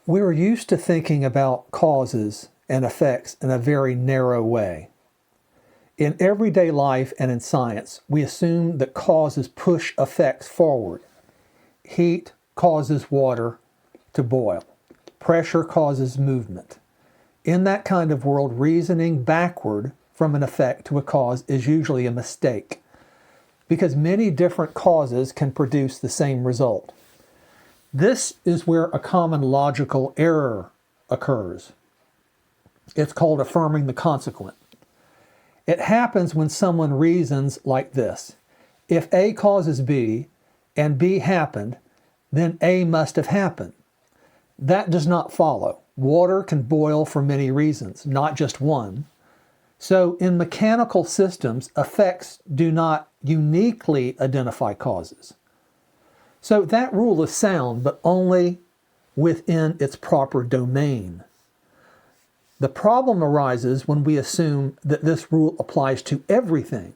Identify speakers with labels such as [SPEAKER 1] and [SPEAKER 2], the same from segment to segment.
[SPEAKER 1] We're used to thinking about causes and effects in a very narrow way. In everyday life and in science, we assume that causes push effects forward. Heat causes water to boil. Pressure causes movement. In that kind of world, reasoning backward from an effect to a cause is usually a mistake, because many different causes can produce the same result. This is where a common logical error occurs. It's called affirming the consequent. It happens when someone reasons like this: if A causes B and B happened, then A must have happened. That does not follow. Water can boil for many reasons, not just one. So in mechanical systems, effects do not uniquely identify causes. So that rule is sound, but only within its proper domain. The problem arises when we assume that this rule applies to everything.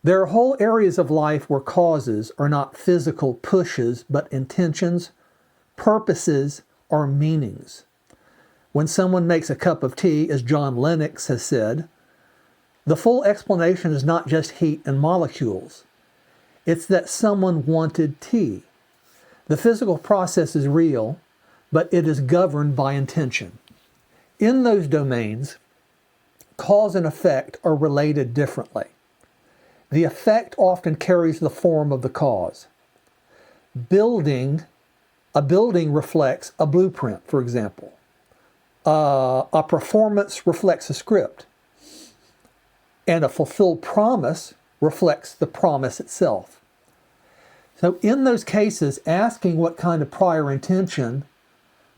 [SPEAKER 1] There are whole areas of life where causes are not physical pushes, but intentions, purposes, or meanings. When someone makes a cup of tea, as John Lennox has said, the full explanation is not just heat and molecules. It's that someone wanted tea. The physical process is real, but it is governed by intention. In those domains, cause and effect are related differently. The effect often carries the form of the cause. A building reflects a blueprint, for example. A performance reflects a script. And a fulfilled promise reflects the promise itself. So in those cases, asking what kind of prior intention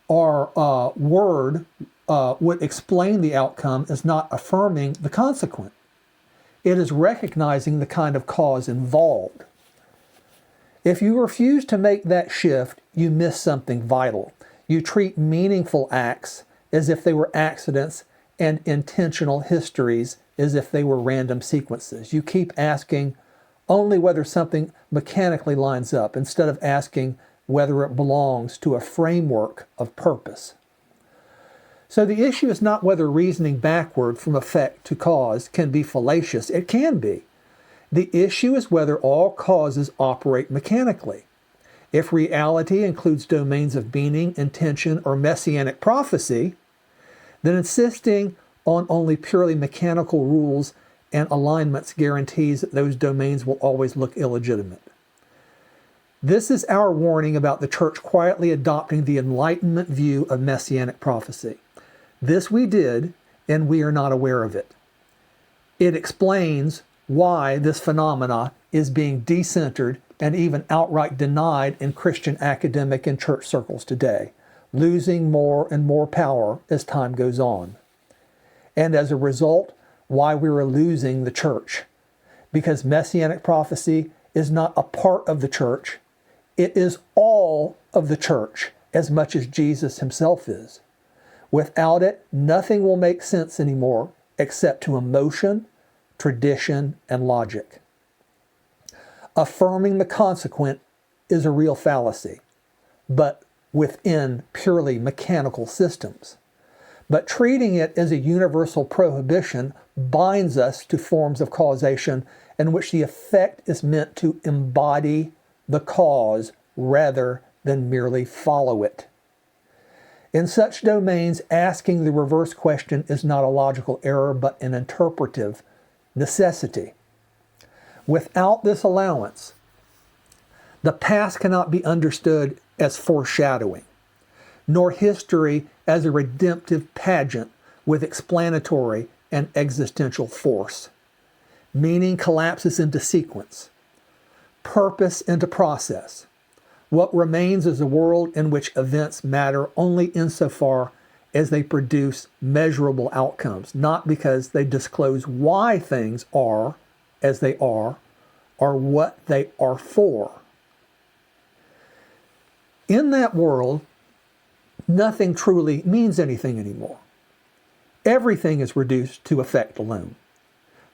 [SPEAKER 1] or word would explain the outcome is not affirming the consequent. It is recognizing the kind of cause involved. If you refuse to make that shift, you miss something vital. You treat meaningful acts as if they were accidents and intentional histories as if they were random sequences. You keep asking only whether something mechanically lines up instead of asking whether it belongs to a framework of purpose. So the issue is not whether reasoning backward from effect to cause can be fallacious. It can be. The issue is whether all causes operate mechanically. If reality includes domains of meaning, intention, or messianic prophecy, then insisting on only purely mechanical rules and alignments guarantees that those domains will always look illegitimate. This is our warning about the church quietly adopting the Enlightenment view of messianic prophecy. This we did, and we are not aware of it. It explains why this phenomena is being decentered and even outright denied in Christian academic and church circles today, losing more and more power as time goes on. And as a result, why we are losing the church. Because messianic prophecy is not a part of the church. It is all of the church, as much as Jesus himself is. Without it, nothing will make sense anymore except to emotion, tradition, and logic. Affirming the consequent is a real fallacy, but within purely mechanical systems. But treating it as a universal prohibition binds us to forms of causation in which the effect is meant to embody the cause rather than merely follow it. In such domains, asking the reverse question is not a logical error, but an interpretive necessity. Without this allowance, the past cannot be understood as foreshadowing, nor history as a redemptive pageant with explanatory and existential force. Meaning collapses into sequence, purpose into process. What remains is a world in which events matter only insofar as they produce measurable outcomes, not because they disclose why things are as they are or what they are for. In that world, nothing truly means anything anymore. Everything is reduced to effect alone,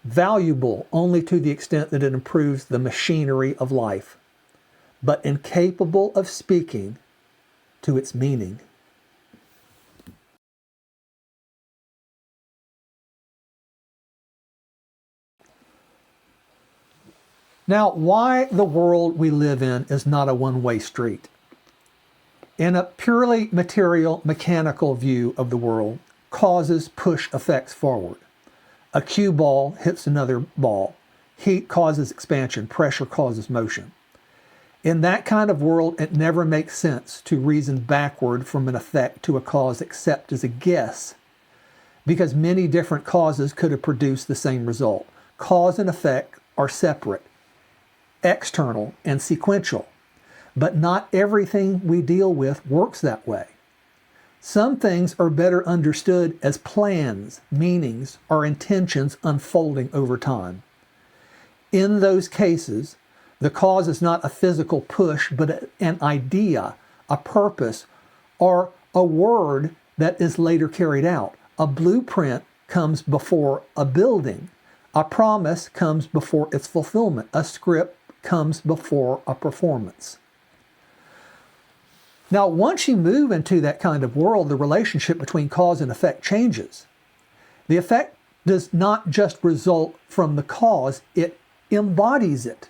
[SPEAKER 1] valuable only to the extent that it improves the machinery of life, but incapable of speaking to its meaning. Now, why the world we live in is not a one-way street. In a purely material, mechanical view of the world, causes push effects forward. A cue ball hits another ball. Heat causes expansion. Pressure causes motion. In that kind of world, it never makes sense to reason backward from an effect to a cause except as a guess, because many different causes could have produced the same result. Cause and effect are separate, external, and sequential, but not everything we deal with works that way. Some things are better understood as plans, meanings, or intentions unfolding over time. In those cases, the cause is not a physical push, but an idea, a purpose, or a word that is later carried out. A blueprint comes before a building. A promise comes before its fulfillment. A script comes before a performance. Now, once you move into that kind of world, the relationship between cause and effect changes. The effect does not just result from the cause, it embodies it.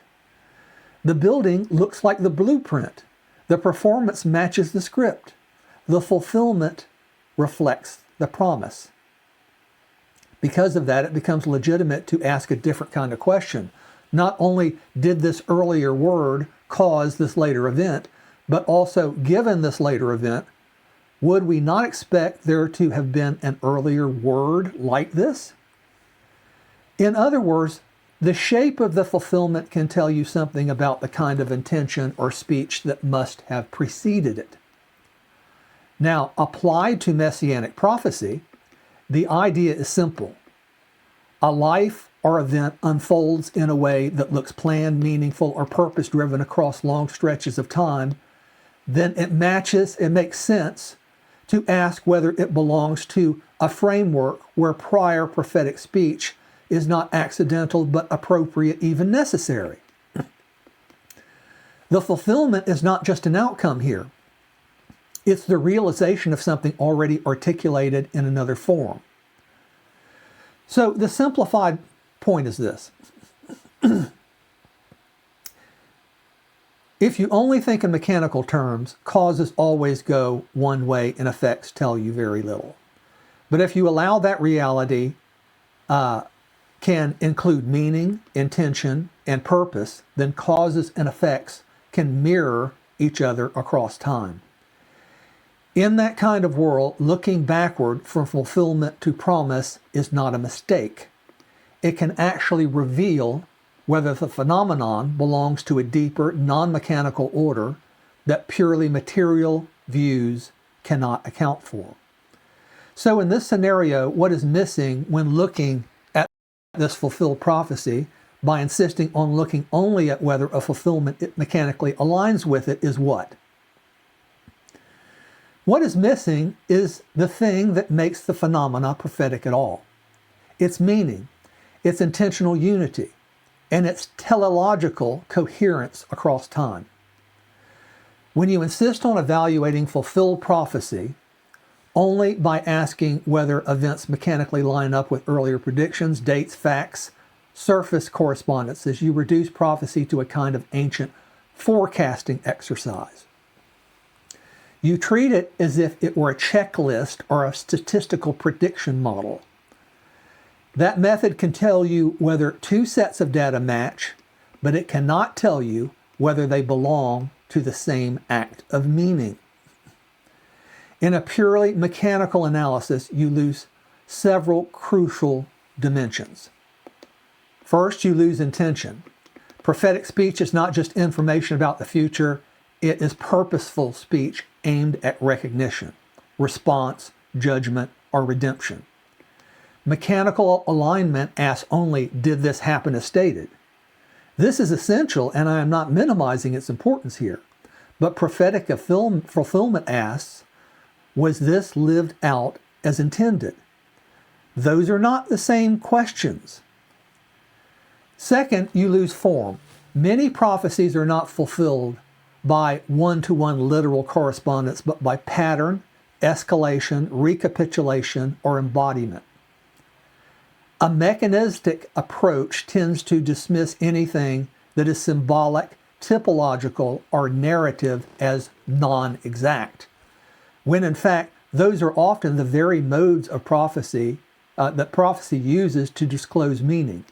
[SPEAKER 1] The building looks like the blueprint. The performance matches the script. The fulfillment reflects the promise. Because of that, it becomes legitimate to ask a different kind of question. Not only did this earlier word cause this later event, but also, given this later event, would we not expect there to have been an earlier word like this? In other words, the shape of the fulfillment can tell you something about the kind of intention or speech that must have preceded it. Now, applied to messianic prophecy, the idea is simple. A life or event unfolds in a way that looks planned, meaningful, or purpose-driven across long stretches of time. Then it makes sense to ask whether it belongs to a framework where prior prophetic speech is not accidental but appropriate, even necessary. The fulfillment is not just an outcome here. It's the realization of something already articulated in another form. So the simplified point is this. If you only think in mechanical terms, causes always go one way and effects tell you very little. But if you allow that reality can include meaning, intention, and purpose, then causes and effects can mirror each other across time. In that kind of world, looking backward from fulfillment to promise is not a mistake. It can actually reveal whether the phenomenon belongs to a deeper, non-mechanical order that purely material views cannot account for. So in this scenario, what is missing when looking at this fulfilled prophecy by insisting on looking only at whether a fulfillment mechanically aligns with it is what? What is missing is the thing that makes the phenomena prophetic at all. Its meaning, its intentional unity, and its teleological coherence across time. When you insist on evaluating fulfilled prophecy only by asking whether events mechanically line up with earlier predictions, dates, facts, surface correspondences, you reduce prophecy to a kind of ancient forecasting exercise. You treat it as if it were a checklist or a statistical prediction model. That method can tell you whether two sets of data match, but it cannot tell you whether they belong to the same act of meaning. In a purely mechanical analysis, you lose several crucial dimensions. First, you lose intention. Prophetic speech is not just information about the future, it is purposeful speech aimed at recognition, response, judgment, or redemption. Mechanical alignment asks only, did this happen as stated? This is essential, and I am not minimizing its importance here. But prophetic fulfillment asks, was this lived out as intended? Those are not the same questions. Second, you lose form. Many prophecies are not fulfilled by one-to-one literal correspondence, but by pattern, escalation, recapitulation, or embodiment. A mechanistic approach tends to dismiss anything that is symbolic, typological, or narrative as non-exact, when in fact those are often the very modes of prophecy that prophecy uses to disclose meaning.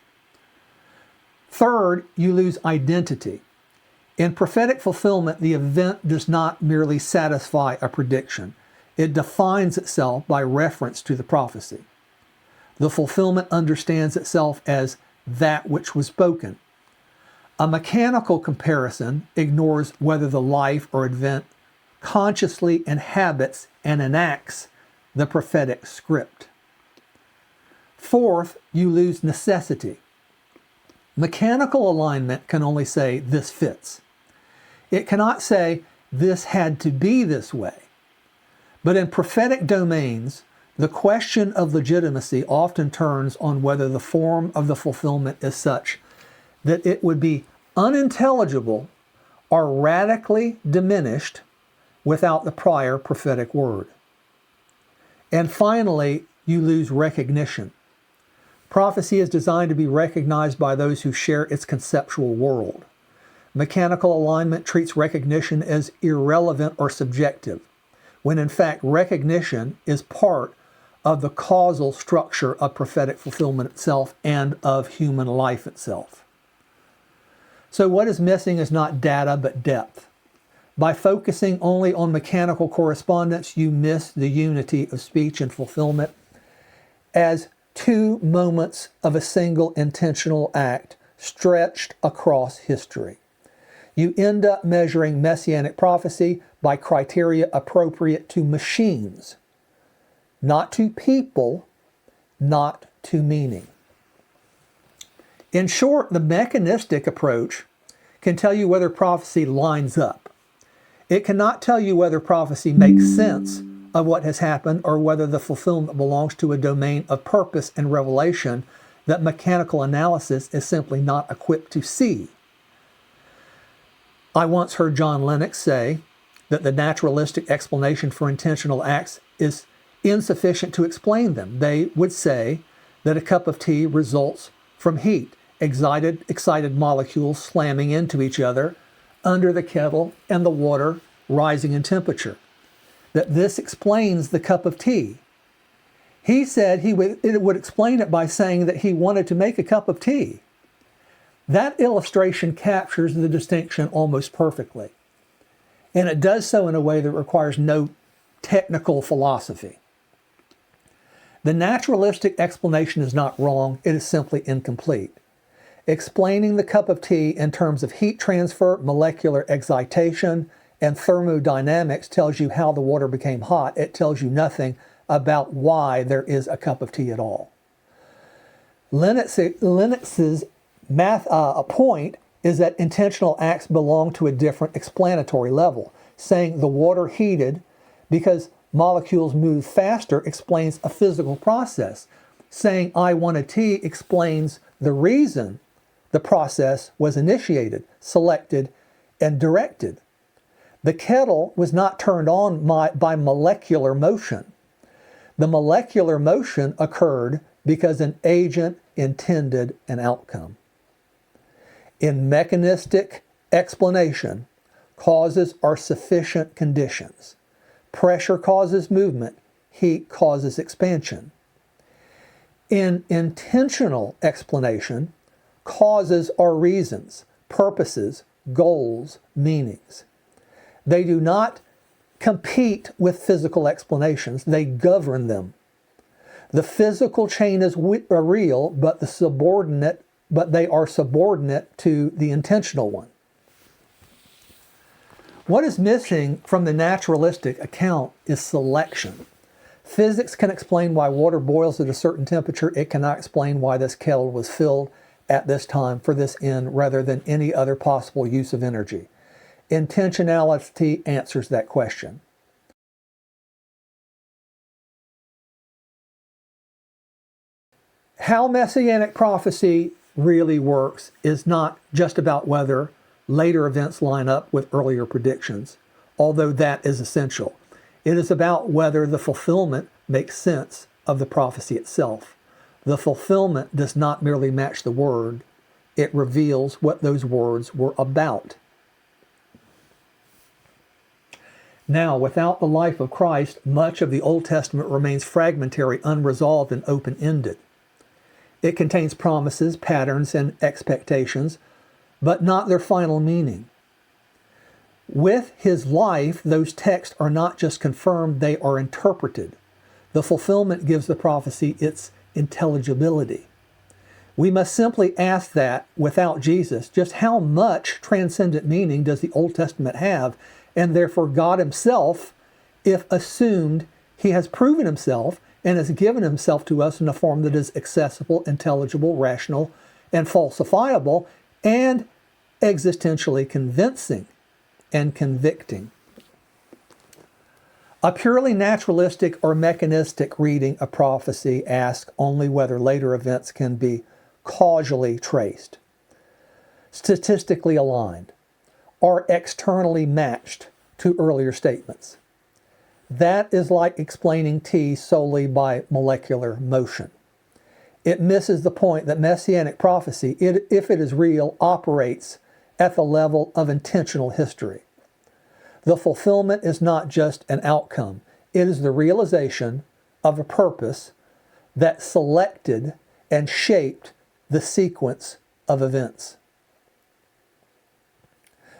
[SPEAKER 1] Third, you lose identity. In prophetic fulfillment, the event does not merely satisfy a prediction. It defines itself by reference to the prophecy. The fulfillment understands itself as that which was spoken. A mechanical comparison ignores whether the life or event consciously inhabits and enacts the prophetic script. Fourth, you lose necessity. Mechanical alignment can only say this fits. It cannot say this had to be this way. But in prophetic domains, the question of legitimacy often turns on whether the form of the fulfillment is such that it would be unintelligible or radically diminished without the prior prophetic word. And finally, you lose recognition. Prophecy is designed to be recognized by those who share its conceptual world. Mechanical alignment treats recognition as irrelevant or subjective, when in fact recognition is part of the causal structure of prophetic fulfillment itself and of human life itself. So what is missing is not data but depth. By focusing only on mechanical correspondence, you miss the unity of speech and fulfillment as two moments of a single intentional act stretched across history. You end up measuring messianic prophecy by criteria appropriate to machines, not to people, not to meaning. In short, the mechanistic approach can tell you whether prophecy lines up. It cannot tell you whether prophecy makes sense of what has happened or whether the fulfillment belongs to a domain of purpose and revelation that mechanical analysis is simply not equipped to see. I once heard John Lennox say that the naturalistic explanation for intentional acts is insufficient to explain them. They would say that a cup of tea results from heat, excited molecules slamming into each other under the kettle and the water rising in temperature. That this explains the cup of tea. He said it would explain it by saying that he wanted to make a cup of tea. That illustration captures the distinction almost perfectly. And it does so in a way that requires no technical philosophy. The naturalistic explanation is not wrong, it is simply incomplete. Explaining the cup of tea in terms of heat transfer, molecular excitation, and thermodynamics tells you how the water became hot. It tells you nothing about why there is a cup of tea at all. Lennox's point is that intentional acts belong to a different explanatory level. Saying the water heated because molecules move faster explains a physical process. Saying I want a tea explains the reason the process was initiated, selected, and directed. The kettle was not turned on by molecular motion. The molecular motion occurred because an agent intended an outcome. In mechanistic explanation, causes are sufficient conditions. Pressure causes movement, heat causes expansion. In intentional explanation, causes are reasons, purposes, goals, meanings. They do not compete with physical explanations, they govern them. The physical chain is real, but they are subordinate to the intentional one. What is missing from the naturalistic account is selection. Physics can explain why water boils at a certain temperature. It cannot explain why this kettle was filled at this time for this end rather than any other possible use of energy. Intentionality answers that question. How messianic prophecy really works is not just about whether later events line up with earlier predictions, although that is essential. It is about whether the fulfillment makes sense of the prophecy itself. The fulfillment does not merely match the word, It reveals what those words were about. Now, without the life of Christ, much of the Old Testament remains fragmentary, unresolved, and open-ended. It contains promises, patterns, and expectations, but not their final meaning. With his life, those texts are not just confirmed, they are interpreted. The fulfillment gives the prophecy its intelligibility. We must simply ask that, without Jesus, just how much transcendent meaning does the Old Testament have, and therefore God himself, if assumed, he has proven himself and has given himself to us in a form that is accessible, intelligible, rational, and falsifiable, and existentially convincing and convicting. A purely naturalistic or mechanistic reading of prophecy asks only whether later events can be causally traced, statistically aligned, or externally matched to earlier statements. That is like explaining T solely by molecular motion. It misses the point that messianic prophecy, if it is real, operates at the level of intentional history. The fulfillment is not just an outcome. It is the realization of a purpose that selected and shaped the sequence of events.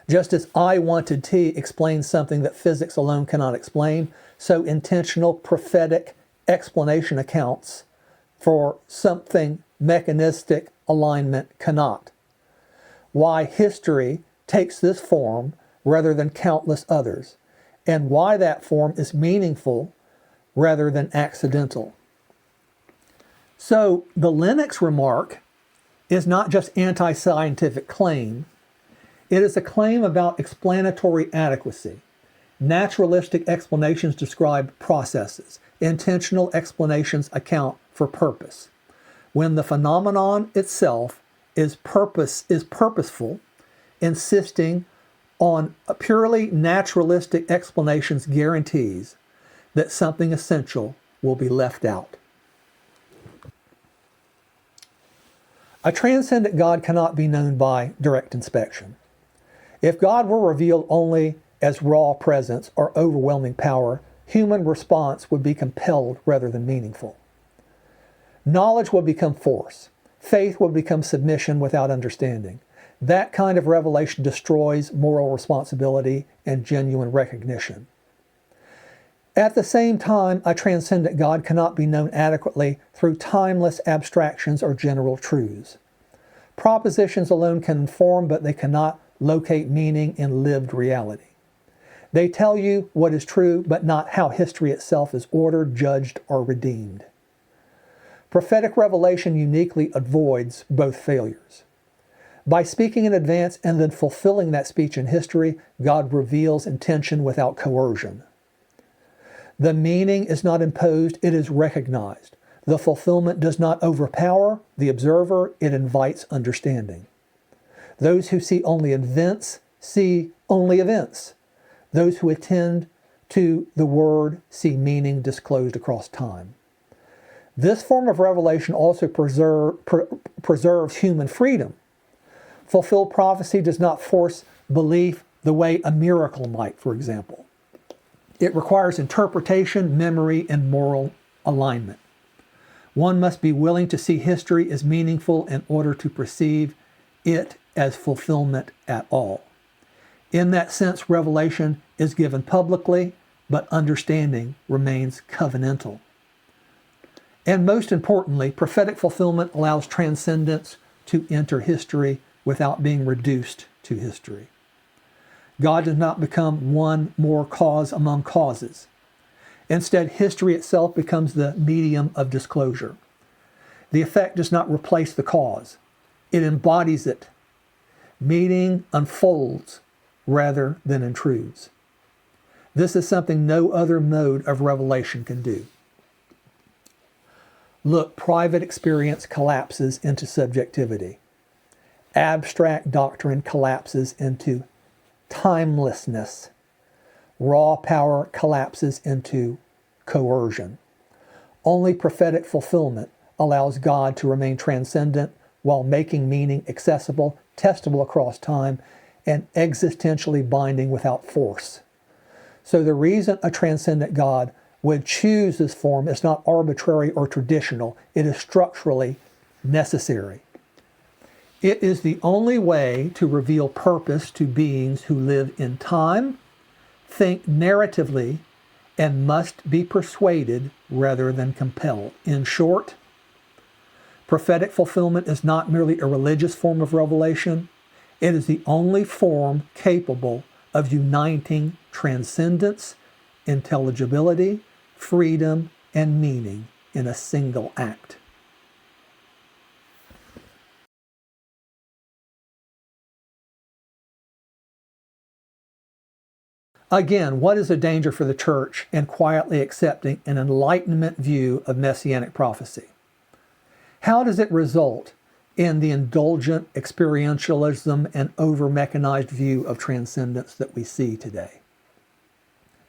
[SPEAKER 1] Just as I wanted T explains something that physics alone cannot explain, so intentional prophetic explanation accounts for something mechanistic alignment cannot. Why history takes this form rather than countless others, and why that form is meaningful rather than accidental. So the Lennox remark is not just anti-scientific claim, it is a claim about explanatory adequacy. Naturalistic explanations describe processes. Intentional explanations account for purpose. When the phenomenon itself is purposeful, insisting on a purely naturalistic explanations guarantees that something essential will be left out. A transcendent God cannot be known by direct inspection. If God were revealed only as raw presence or overwhelming power, human response would be compelled rather than meaningful. Knowledge would become force. Faith would become submission without understanding. That kind of revelation destroys moral responsibility and genuine recognition. At the same time, a transcendent God cannot be known adequately through timeless abstractions or general truths. Propositions alone can inform, but they cannot locate meaning in lived reality. They tell you what is true, but not how history itself is ordered, judged, or redeemed. Prophetic revelation uniquely avoids both failures. By speaking in advance and then fulfilling that speech in history, God reveals intention without coercion. The meaning is not imposed, it is recognized. The fulfillment does not overpower the observer, it invites understanding. Those who see only events see only events. Those who attend to the word see meaning disclosed across time. This form of revelation also preserves human freedom. Fulfilled prophecy does not force belief the way a miracle might, for example. It requires interpretation, memory, and moral alignment. One must be willing to see history as meaningful in order to perceive it as fulfillment at all. In that sense, revelation is given publicly, but understanding remains covenantal. And most importantly, prophetic fulfillment allows transcendence to enter history without being reduced to history. God does not become one more cause among causes. Instead, history itself becomes the medium of disclosure. The effect does not replace the cause. It embodies it. Meaning unfolds rather than intrudes. This is something no other mode of revelation can do. Look, private experience collapses into subjectivity. Abstract doctrine collapses into timelessness. Raw power collapses into coercion. Only prophetic fulfillment allows God to remain transcendent, while making meaning accessible, testable across time, and existentially binding without force. So the reason a transcendent God would choose this form is not arbitrary or traditional. It is structurally necessary. It is the only way to reveal purpose to beings who live in time, think narratively, and must be persuaded rather than compelled. In short, prophetic fulfillment is not merely a religious form of revelation. It is the only form capable of uniting transcendence, intelligibility, freedom, and meaning in a single act. Again, what is the danger for the church in quietly accepting an Enlightenment view of Messianic prophecy? How does it result in the indulgent experientialism and over-mechanized view of transcendence that we see today?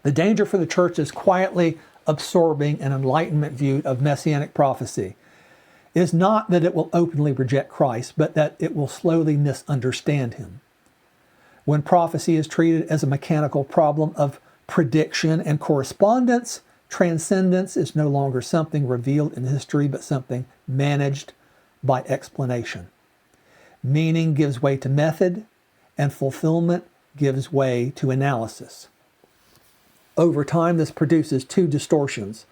[SPEAKER 1] The danger for the church is quietly absorbing an Enlightenment view of Messianic prophecy is not that it will openly reject Christ, but that it will slowly misunderstand him. When prophecy is treated as a mechanical problem of prediction and correspondence, transcendence is no longer something revealed in history, but something managed by explanation. Meaning gives way to method, and fulfillment gives way to analysis. Over time, this produces two distortions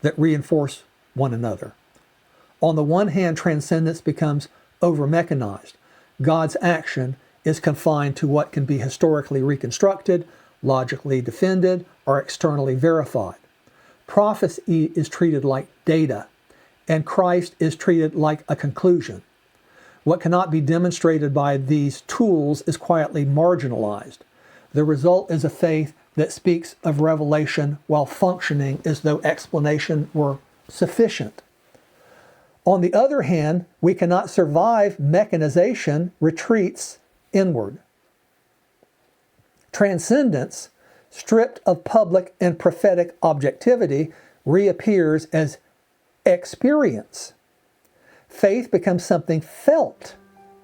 [SPEAKER 1] that reinforce one another. On the one hand, transcendence becomes over-mechanized. God's action is confined to what can be historically reconstructed, logically defended, or externally verified. Prophecy is treated like data, and Christ is treated like a conclusion. What cannot be demonstrated by these tools is quietly marginalized. The result is a faith that speaks of revelation while functioning as though explanation were sufficient. On the other hand, we cannot survive mechanization retreats inward. Transcendence, stripped of public and prophetic objectivity, reappears as experience. Faith becomes something felt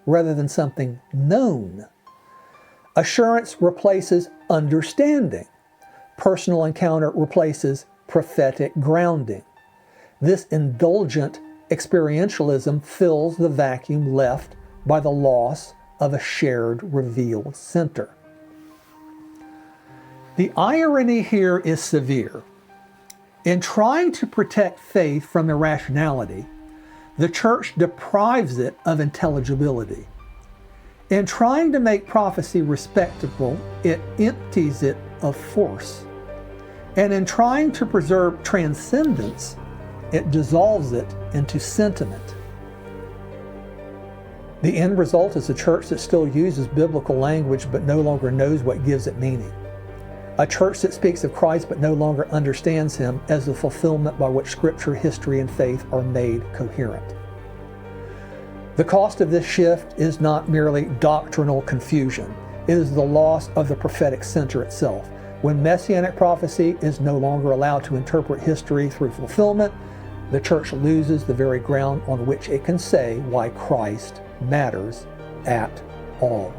[SPEAKER 1] rather than something known. Assurance replaces understanding. Personal encounter replaces prophetic grounding. This indulgent experientialism fills the vacuum left by the loss of a shared revealed center. The irony here is severe. In trying to protect faith from irrationality, the church deprives it of intelligibility. In trying to make prophecy respectable, it empties it of force. And in trying to preserve transcendence, it dissolves it into sentiment. The end result is a church that still uses biblical language but no longer knows what gives it meaning. A church that speaks of Christ but no longer understands him as the fulfillment by which Scripture, history, and faith are made coherent. The cost of this shift is not merely doctrinal confusion. It is the loss of the prophetic center itself. When Messianic prophecy is no longer allowed to interpret history through fulfillment, the church loses the very ground on which it can say why Christ matters at all.